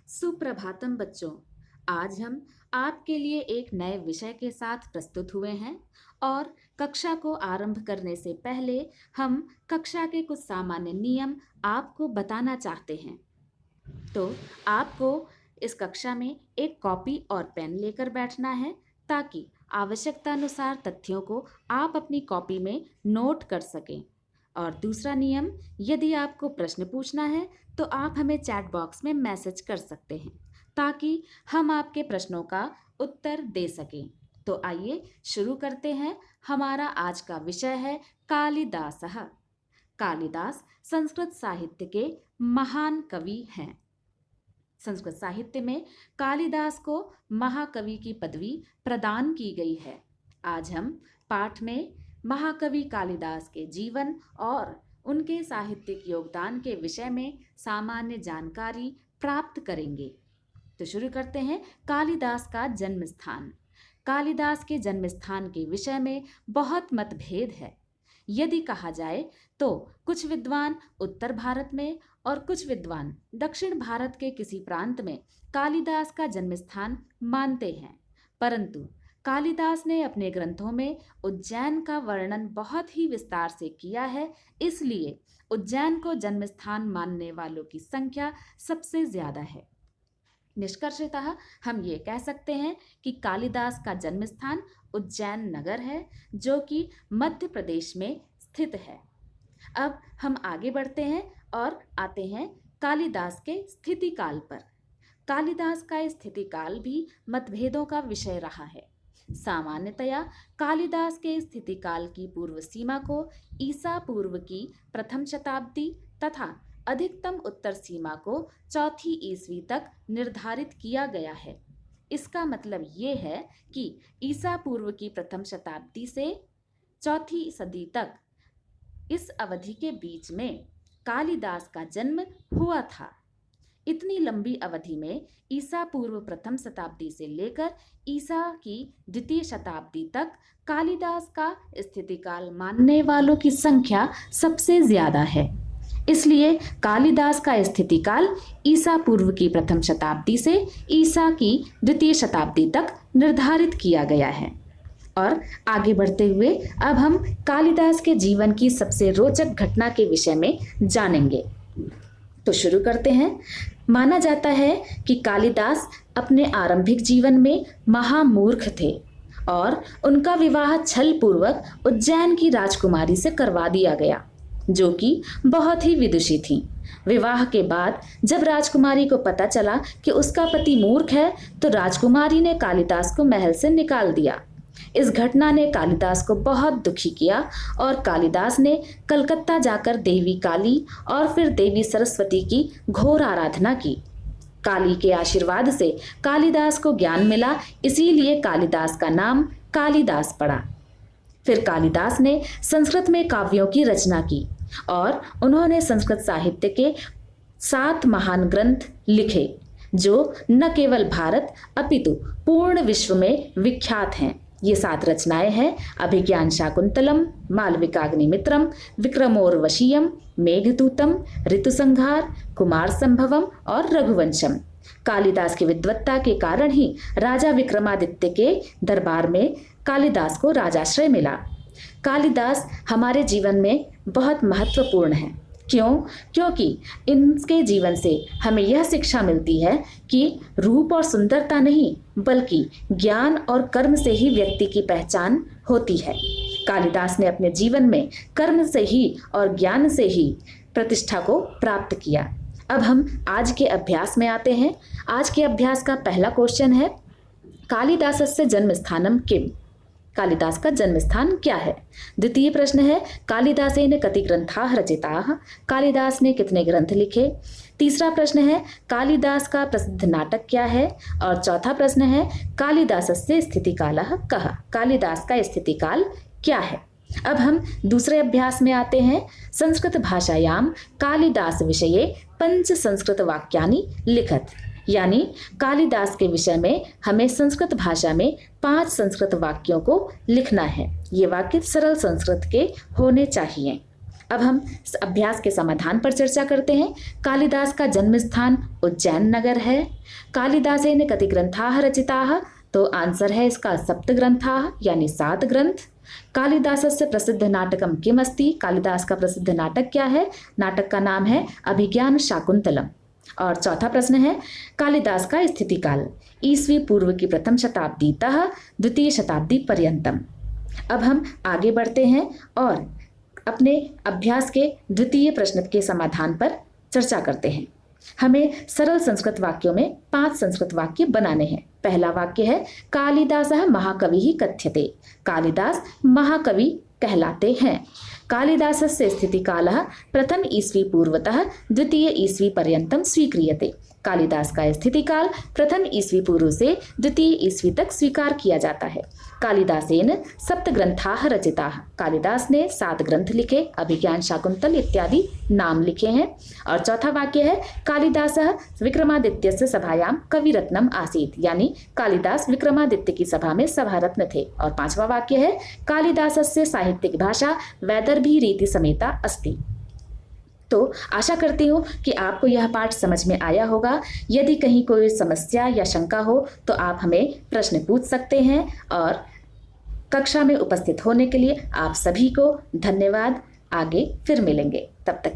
सुप्रभातम बच्चों। आज हम आपके लिए एक नए विषय के साथ प्रस्तुत हुए हैं और कक्षा को आरंभ करने से पहले हम कक्षा के कुछ सामान्य नियम आपको बताना चाहते हैं। तो आपको इस कक्षा में एक कॉपी और पेन लेकर बैठना है ताकि आवश्यकता अनुसार तथ्यों को आप अपनी कॉपी में नोट कर सकें। और दूसरा नियम, यदि आपको प्रश्न पूछना है तो आप हमें चैट बॉक्स में मैसेज कर सकते हैं ताकि हम आपके प्रश्नों का उत्तर दे सकें। तो आइए शुरू करते हैं। हमारा आज का विषय है कालिदासः। कालिदास संस्कृत साहित्य के महान कवि हैं। संस्कृत साहित्य में कालिदास को महाकवि की पदवी प्रदान की गई है। आज हम पाठ में महाकवि कालिदास के जीवन और उनके साहित्यिक योगदान के विषय में सामान्य जानकारी प्राप्त करेंगे। तो शुरू करते हैं। कालिदास का जन्म स्थान। कालिदास के जन्म स्थान के विषय में बहुत मतभेद है। यदि कहा जाए तो कुछ विद्वान उत्तर भारत में और कुछ विद्वान दक्षिण भारत के किसी प्रांत में कालिदास का जन्म स्थान मानते हैं, परंतु कालिदास ने अपने ग्रंथों में उज्जैन का वर्णन बहुत ही विस्तार से किया है, इसलिए उज्जैन को जन्म स्थान मानने वालों की संख्या सबसे ज्यादा है। निष्कर्षतः हम ये कह सकते हैं कि कालिदास का जन्म स्थान उज्जैन नगर है, जो कि मध्य प्रदेश में स्थित है। अब हम आगे बढ़ते हैं और आते हैं कालिदास के स्थिति काल पर। कालिदास का स्थिति काल भी मतभेदों का विषय रहा है। सामान्यतया कालिदास के स्थिति काल की पूर्व सीमा को ईसा पूर्व की प्रथम शताब्दी तथा अधिकतम उत्तर सीमा को चौथी ईस्वी तक निर्धारित किया गया है। इसका मतलब ये है कि ईसा पूर्व की प्रथम शताब्दी से चौथी सदी तक, इस अवधि के बीच में कालिदास का जन्म हुआ था। इतनी लंबी अवधि में ईसा पूर्व प्रथम शताब्दी से लेकर ईसा की द्वितीय शताब्दी तक कालिदास का स्थितिकाल मानने वालों की संख्या सबसे ज्यादा है। इसलिए कालिदास का स्थितिकाल ईसा पूर्व की प्रथम शताब्दी से ईसा की द्वितीय शताब्दी तक निर्धारित किया गया है। और आगे बढ़ते हुए अब हम कालिदास के जीवन की सबसे रोचक घटना के विषय में जानेंगे। तो शुरू करते हैं। माना जाता है कि कालिदास अपने आरंभिक जीवन में महामूर्ख थे और उनका विवाह छल पूर्वक उज्जैन की राजकुमारी से करवा दिया गया, जो कि बहुत ही विदुषी थी। विवाह के बाद जब राजकुमारी को पता चला कि उसका पति मूर्ख है, तो राजकुमारी ने कालिदास को महल से निकाल दिया। इस घटना ने कालिदास को बहुत दुखी किया और कालिदास ने कलकत्ता जाकर देवी काली और फिर देवी सरस्वती की घोर आराधना की। काली के आशीर्वाद से कालिदास को ज्ञान मिला, इसीलिए कालिदास का नाम कालिदास पड़ा। फिर कालिदास ने संस्कृत में काव्यों की रचना की और उन्होंने संस्कृत साहित्य के 7 महान ग्रंथ लिखे, जो न केवल भारत अपितु पूर्ण विश्व में विख्यात हैं। ये 7 रचनाएं हैं अभिज्ञान शाकुंतलम, मालविकाग्निमित्रम, विक्रमोर्वशीयम, मेघदूतम, ऋतुसंहार, कुमार संभवम और रघुवंशम। कालिदास की विद्वत्ता के कारण ही राजा विक्रमादित्य के दरबार में कालिदास को राजाश्रय मिला। कालिदास हमारे जीवन में बहुत महत्वपूर्ण है। क्यों? क्योंकि इनके जीवन से हमें यह शिक्षा मिलती है कि रूप और सुंदरता नहीं, बल्कि ज्ञान और कर्म से ही व्यक्ति की पहचान होती है। कालिदास ने अपने जीवन में कर्म से ही और ज्ञान से ही प्रतिष्ठा को प्राप्त किया। अब हम आज के अभ्यास में आते हैं। आज के अभ्यास का पहला क्वेश्चन है, कालिदासस्य जन्म स्थानम किम? कालिदास का जन्म स्थान क्या है? द्वितीय प्रश्न है, कालिदासेन कति ग्रंथाः रचिताः? कालिदास ने कितने ग्रंथ लिखे? तीसरा प्रश्न है, कालिदास का प्रसिद्ध नाटक क्या है? और चौथा प्रश्न है, कालिदासस्य स्थितिकालः कः? कालिदास का स्थितिकाल क्या है? अब हम दूसरे अभ्यास में आते हैं। संस्कृत भाषायाम कालिदास विषये 5 संस्कृत वाक्यानि लिखत। यानी कालिदास के विषय में हमें संस्कृत भाषा में 5 संस्कृत वाक्यों को लिखना है। ये वाक्य सरल संस्कृत के होने चाहिए। अब हम इस अभ्यास के समाधान पर चर्चा करते हैं। कालिदास का जन्म स्थान उज्जैन नगर है। कालिदासेन कति ग्रंथाः रचिताः, तो आंसर है इसका सप्तग्रंथाः यानी 7 ग्रंथ। कालिदासस्य प्रसिद्ध नाटकम किम अस्ति, कालिदास का प्रसिद्ध नाटक क्या है, नाटक का नाम है अभिज्ञान शाकुंतलम। और चौथा प्रश्न है कालिदास का स्थिति काल, ईस्वी पूर्व की प्रथम शताब्दीतः द्वितीय शताब्दी पर्यंतम। अब हम आगे बढ़ते हैं और अपने अभ्यास के द्वितीय प्रश्न के समाधान पर चर्चा करते हैं। हमें सरल संस्कृत वाक्यों में 5 संस्कृत वाक्य बनाने हैं। पहला वाक्य है कालिदासः महाकविः कथ्यते, कालिदास महाकवि कहलाते हैं। कालिदासस्य स्थितिकालः प्रथम ईस्वी पूर्वतः द्वितीय ईस्वी पर्यंतम स्वीक्रियते, कालिदास का स्थितिकाल प्रथम ईस्वी पूर्व से द्वितीय ईस्वी तक स्वीकार किया जाता है। कालिदासेन सप्तग्रंथाः रचिताः, कालिदास ने 7 ग्रंथ लिखे, अभिज्ञान शाकुंतल इत्यादि नाम लिखे हैं। और चौथा वाक्य है कालिदासः विक्रमादित्यस्य सभायां कविरत्नम आसीत्, यानी कालिदास विक्रमादित्य की सभा में सभारत्न थे। और 5वां वाक्य है कालिदासस्य साहित्यिक भाषा वैदर्भी रीति समेता अस्ति। तो आशा करती हूँ कि आपको यह पाठ समझ में आया होगा। यदि कहीं कोई समस्या या शंका हो तो आप हमें प्रश्न पूछ सकते हैं। और कक्षा में उपस्थित होने के लिए आप सभी को धन्यवाद। आगे फिर मिलेंगे, तब तक